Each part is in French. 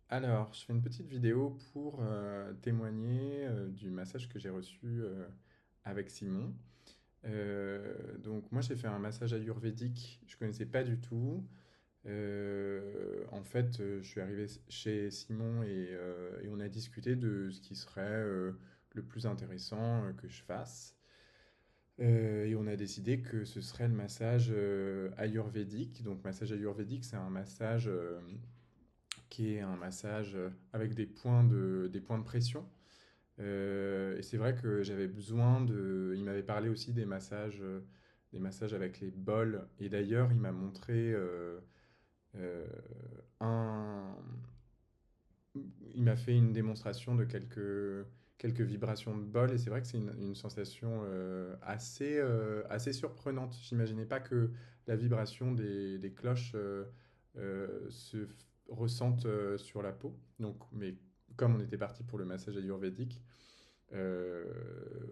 Alors, je fais une petite vidéo pour témoigner du massage que j'ai reçu avec Simon. Donc, moi, j'ai fait un massage ayurvédique, je connaissais pas du tout. Je suis arrivé chez Simon et on a discuté de ce qui serait le plus intéressant que je fasse. Et on a décidé que ce serait le massage ayurvédique. Donc, massage ayurvédique, c'est un massage qui est un massage avec des points de pression. Et c'est vrai que j'avais besoin de. Il m'avait parlé aussi des massages avec les bols. Et d'ailleurs, il m'a montré euh, un. Il m'a fait une démonstration de quelques vibrations de bol. Et c'est vrai que c'est une sensation assez surprenante. J'imaginais pas que la vibration des cloches ressentent sur la peau. Donc, mais comme on était parti pour le massage ayurvédique, euh,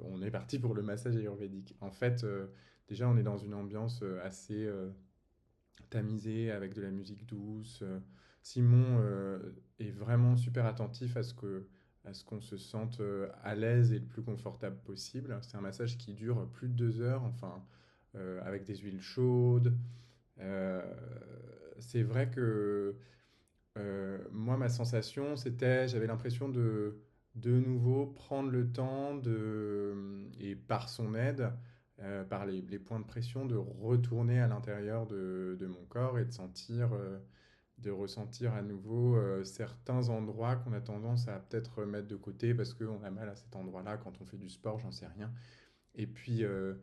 on est parti pour le massage ayurvédique. En fait, déjà, on est dans une ambiance assez tamisée, avec de la musique douce. Simon est vraiment super attentif à ce qu'on se sente à l'aise et le plus confortable possible. C'est un massage qui dure plus de 2 heures, enfin, avec des huiles chaudes. Euh, c'est vrai que moi, ma sensation, j'avais l'impression de nouveau prendre le temps et par son aide, par les points de pression, de retourner à l'intérieur de mon corps et de ressentir à nouveau certains endroits qu'on a tendance à peut-être mettre de côté parce qu'on a mal à cet endroit-là quand on fait du sport, j'en sais rien. Et puis, euh,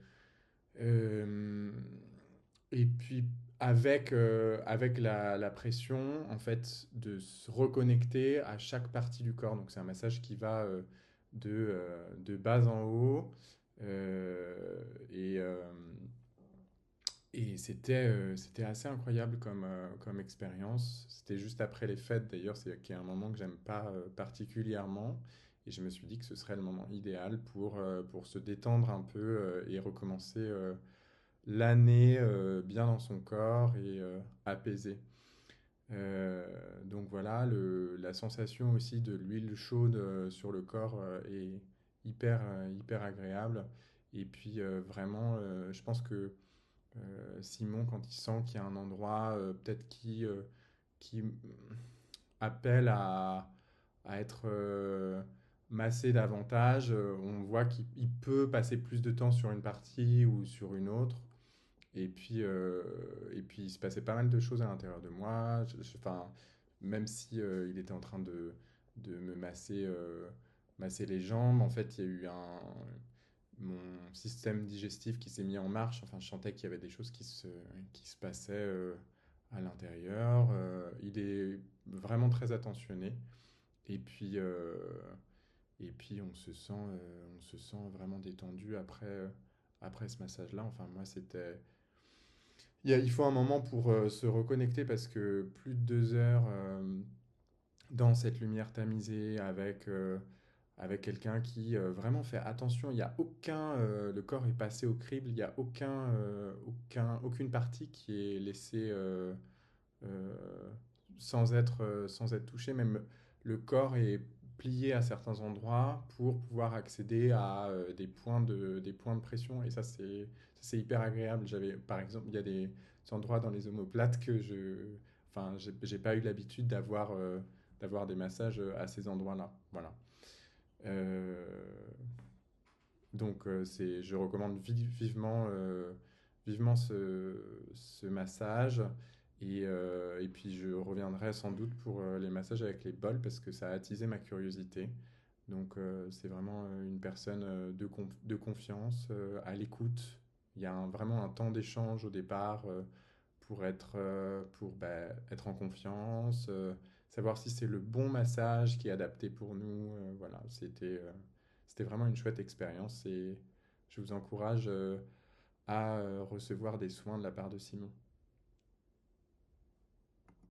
et puis avec la pression, en fait, de se reconnecter à chaque partie du corps. Donc c'est un massage qui va de bas en haut. Euh, et euh, et c'était assez incroyable comme expérience. C'était juste après les fêtes, d'ailleurs, c'est qui est un moment que j'aime pas particulièrement. Et je me suis dit que ce serait le moment idéal pour se détendre un peu et recommencer l'année bien dans son corps et apaisé. Donc voilà, la sensation aussi de l'huile chaude sur le corps est hyper agréable. Et puis vraiment, je pense que Simon, quand il sent qu'il y a un endroit peut-être qui appelle à être massé davantage, on voit qu'il peut passer plus de temps sur une partie ou sur une autre. Et puis, il se passait pas mal de choses à l'intérieur de moi. Enfin, même si il était en train de me masser les jambes, en fait, il y a eu mon système digestif qui s'est mis en marche. Enfin, je sentais qu'il y avait des choses qui se passaient à l'intérieur. Il est vraiment très attentionné. Et puis, euh, et puis on se sent vraiment détendu après ce massage-là. Enfin, moi, il faut un moment pour se reconnecter parce que plus de 2 heures dans cette lumière tamisée avec quelqu'un qui vraiment fait attention. Il y a le corps est passé au crible, il n'y a aucune partie qui est laissée euh, sans être touchée. Même le corps est plié à certains endroits pour pouvoir accéder à des points de pression. Et ça, c'est hyper agréable. Par exemple, il y a des endroits dans les omoplates enfin, j'ai pas eu l'habitude d'avoir des massages à ces endroits-là. Voilà. Euh, je recommande vivement ce massage. Et puis, je reviendrai sans doute pour les massages avec les bols parce que ça a attisé ma curiosité. Donc, c'est vraiment une personne de confiance, à l'écoute. Il y a vraiment un temps d'échange au départ être en confiance, savoir si c'est le bon massage qui est adapté pour nous. Voilà, c'était vraiment une chouette expérience et je vous encourage à recevoir des soins de la part de Simon.